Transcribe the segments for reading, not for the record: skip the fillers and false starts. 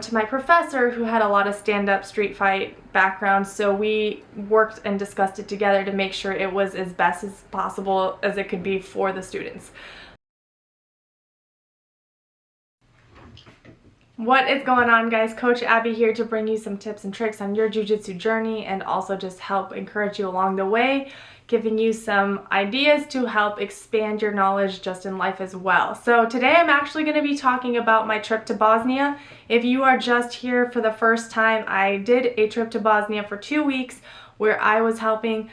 to my professor who had a lot of stand-up street fight background, so we worked and discussed it together to make sure it was as best as possible as it could be for the students. What is going on, guys? Coach Abby here to bring you some tips and tricks on your jiu-jitsu journey and also just help encourage you along the way, giving you some ideas to help expand your knowledge just in life as well. So today I'm actually going to be talking about my trip to Bosnia. If you are just here for the first time, I did a trip to Bosnia for 2 weeks where I was helping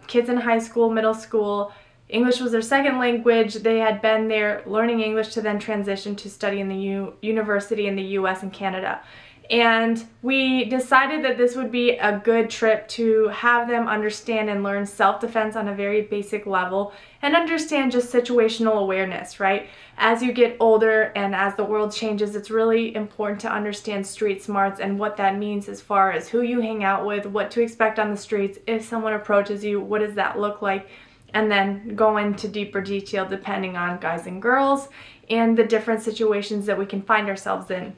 kids in high school, middle school. English was their second language. They had been there learning English to then transition to study in the university in the US and Canada. And we decided that this would be a good trip to have them understand and learn self-defense on a very basic level and understand just situational awareness, right? As you get older and as the world changes, it's really important to understand street smarts and what that means as far as who you hang out with, what to expect on the streets. If someone approaches you, what does that look like? And then go into deeper detail depending on guys and girls and the different situations that we can find ourselves in.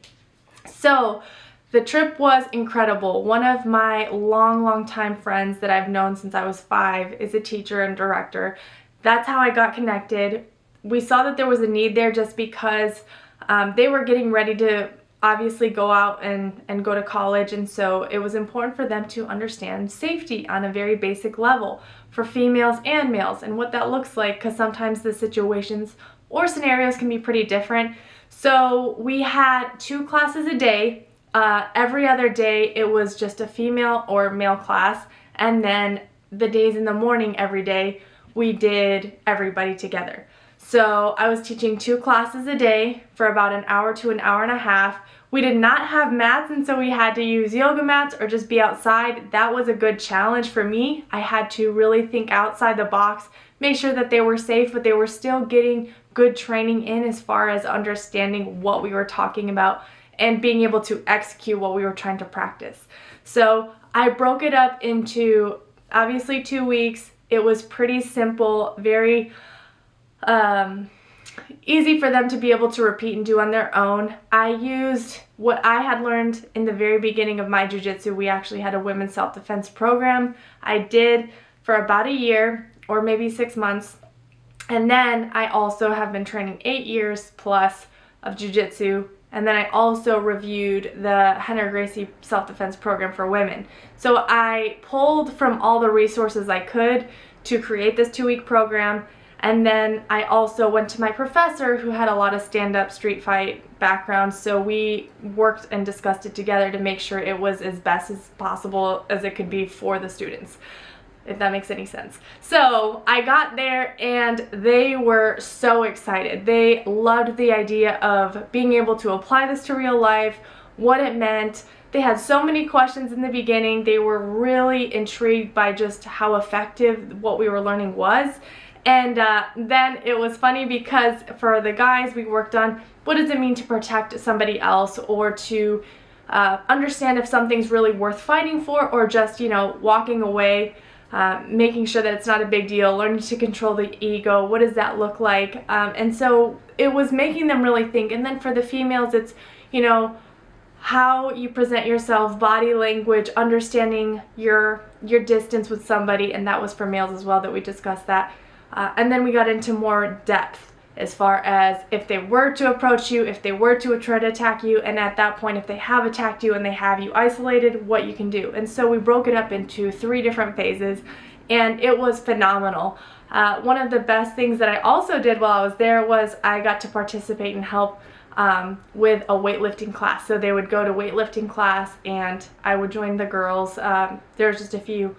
So the trip was incredible. One of my long time friends that I've known since I was 5 is a teacher and director. That's how I got connected. We saw that there was a need there just because they were getting ready to obviously go out and go to college, and so it was important for them to understand safety on a very basic level for females and males and what that looks like, because sometimes the situations or scenarios can be pretty different. So we had 2 classes a day. Every other day it was just a female or male class, and then the days in the morning every day we did everybody together. So I was teaching 2 classes a day for about an hour to an hour and a half. We did not have mats, and so we had to use yoga mats or just be outside. That was a good challenge for me. I had to really think outside the box, make sure that they were safe, but they were still getting good training in as far as understanding what we were talking about and being able to execute what we were trying to practice. So I broke it up into obviously 2 weeks. It was pretty simple, very easy for them to be able to repeat and do on their own. I used what I had learned in the very beginning of my jiu-jitsu. We actually had a women's self-defense program I did for about a year or maybe 6 months. And then I also have been training 8 years plus of jiu-jitsu. And then I also reviewed the Henry Gracie self-defense program for women. So I pulled from all the resources I could to create this 2-week program. And then I also went to my professor who had a lot of stand-up street fight background, so we worked and discussed it together to make sure it was as best as possible as it could be for the students, if that makes any sense. So I got there and they were so excited. They loved the idea of being able to apply this to real life, what it meant. They had so many questions in the beginning. They were really intrigued by just how effective what we were learning was. And then it was funny because for the guys we worked on what does it mean to protect somebody else, or to understand if something's really worth fighting for, or just, you know, walking away, making sure that it's not a big deal, learning to control the ego, what does that look like? And so it was making them really think. And then for the females, it's, you know, how you present yourself, body language, understanding your distance with somebody, and that was for males as well that we discussed that. And then we got into more depth as far as if they were to approach you, if they were to try to attack you, and at that point if they have attacked you and they have you isolated, what you can do. And so we broke it up into 3 different phases, and it was phenomenal. One of the best things that I also did while I was there was I got to participate and help with a weightlifting class. So they would go to weightlifting class and I would join the girls. There was just a few.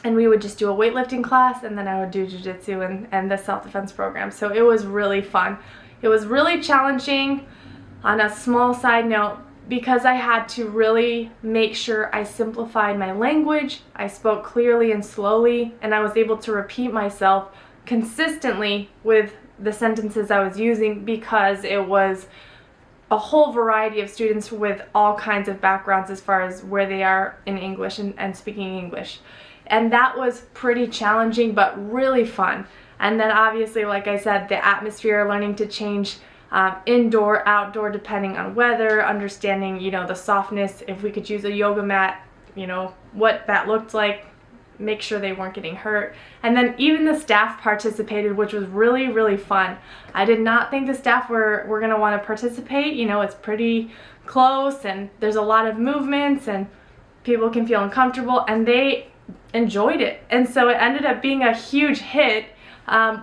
And we would just do a weightlifting class, and then I would do jiu-jitsu and the self-defense program. So it was really fun. It was really challenging on a small side note because I had to really make sure I simplified my language, I spoke clearly and slowly, and I was able to repeat myself consistently with the sentences I was using because it was a whole variety of students with all kinds of backgrounds as far as where they are in English and speaking English. And that was pretty challenging but really fun. And then obviously, like I said, the atmosphere, learning to change indoor, outdoor, depending on weather, understanding, you know, the softness, if we could use a yoga mat, you know, what that looked like, make sure they weren't getting hurt. And then even the staff participated, which was really, really fun. I did not think the staff were going to want to participate. You know, it's pretty close and there's a lot of movements and people can feel uncomfortable, and they enjoyed it. And so it ended up being a huge hit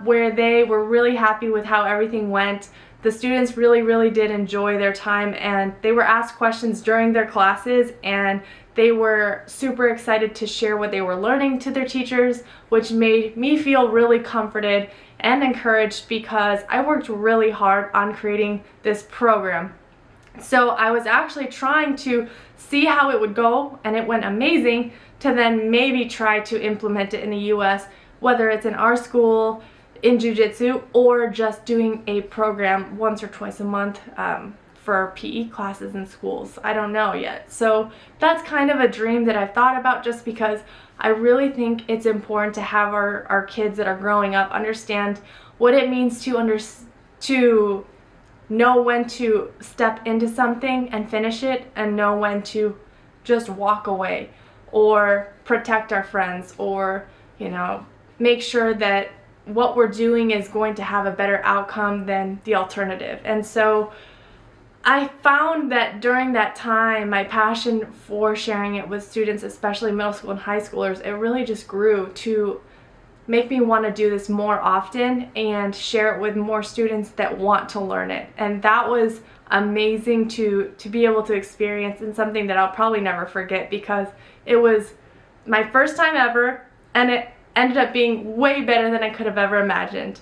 where they were really happy with how everything went. The students really, really did enjoy their time, and they were asked questions during their classes, and they were super excited to share what they were learning to their teachers, which made me feel really comforted and encouraged because I worked really hard on creating this program. So I was actually trying to see how it would go, and it went amazing, to then maybe try to implement it in the US, whether it's in our school, in Jiu-Jitsu, or just doing a program once or twice a month for PE classes in schools. I don't know yet. So that's kind of a dream that I've thought about, just because I really think it's important to have our kids that are growing up understand what it means to know when to step into something and finish it, and know when to just walk away or protect our friends, or, you know, make sure that what we're doing is going to have a better outcome than the alternative. And so I found that during that time, my passion for sharing it with students, especially middle school and high schoolers, it really just grew to make me want to do this more often and share it with more students that want to learn it. And that was amazing to be able to experience, and something that I'll probably never forget, because it was my first time ever, and it ended up being way better than I could have ever imagined.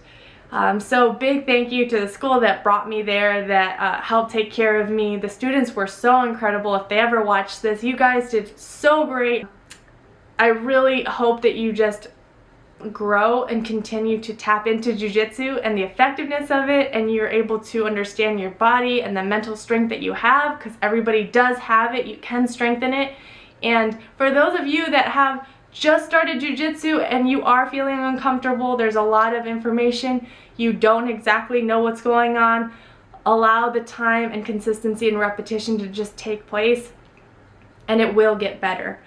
So big thank you to the school that brought me there, that helped take care of me. The students were so incredible. If they ever watch this, you guys did so great. I really hope that you just grow and continue to tap into jiu-jitsu and the effectiveness of it, and you're able to understand your body and the mental strength that you have, because everybody does have it. You can strengthen it. And for those of you that have just started jiu-jitsu and you are feeling uncomfortable, there's a lot of information, you don't exactly know what's going on, allow the time and consistency and repetition to just take place, and it will get better.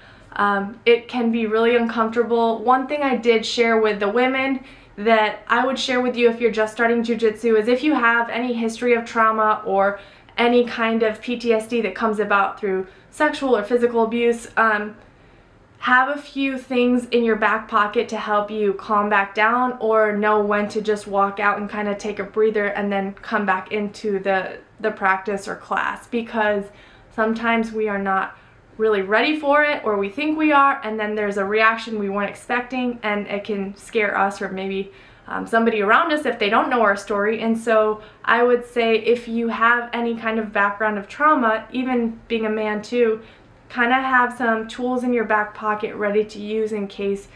It can be really uncomfortable. One thing I did share with the women that I would share with you if you're just starting jiu-jitsu is, if you have any history of trauma or any kind of PTSD that comes about through sexual or physical abuse, have a few things in your back pocket to help you calm back down, or know when to just walk out and kind of take a breather and then come back into the practice or class, because sometimes we are not really ready for it, or we think we are, and then there's a reaction we weren't expecting, and it can scare us, or maybe somebody around us if they don't know our story. And so I would say, if you have any kind of background of trauma, even being a man too, kind of have some tools in your back pocket ready to use in case,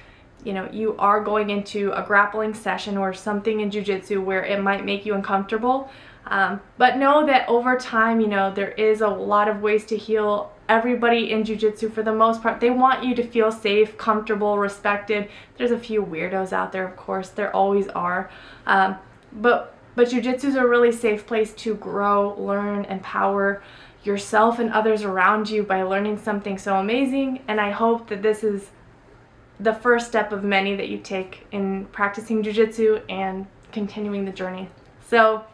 you know, you are going into a grappling session or something in jiu-jitsu where it might make you uncomfortable. But know that over time, you know, there is a lot of ways to heal. Everybody in jiu-jitsu, for the most part, they want you to feel safe, comfortable, respected. There's a few weirdos out there, of course, there always are. But jiu-jitsu is a really safe place to grow, learn, empower yourself and others around you by learning something so amazing. And I hope that this is the first step of many that you take in practicing jiu-jitsu and continuing the journey. So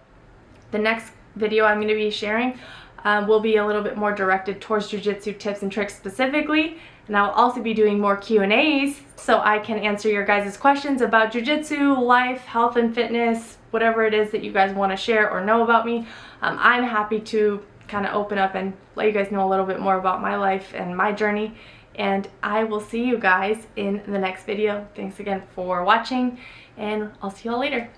the next video I'm going to be sharing will be a little bit more directed towards jiu-jitsu tips and tricks specifically, and I'll also be doing more Q&As so I can answer your guys' questions about jiu-jitsu, life, health and fitness, whatever it is that you guys want to share or know about me. I'm happy to kind of open up and let you guys know a little bit more about my life and my journey, and I will see you guys in the next video. Thanks again for watching, and I'll see you all later.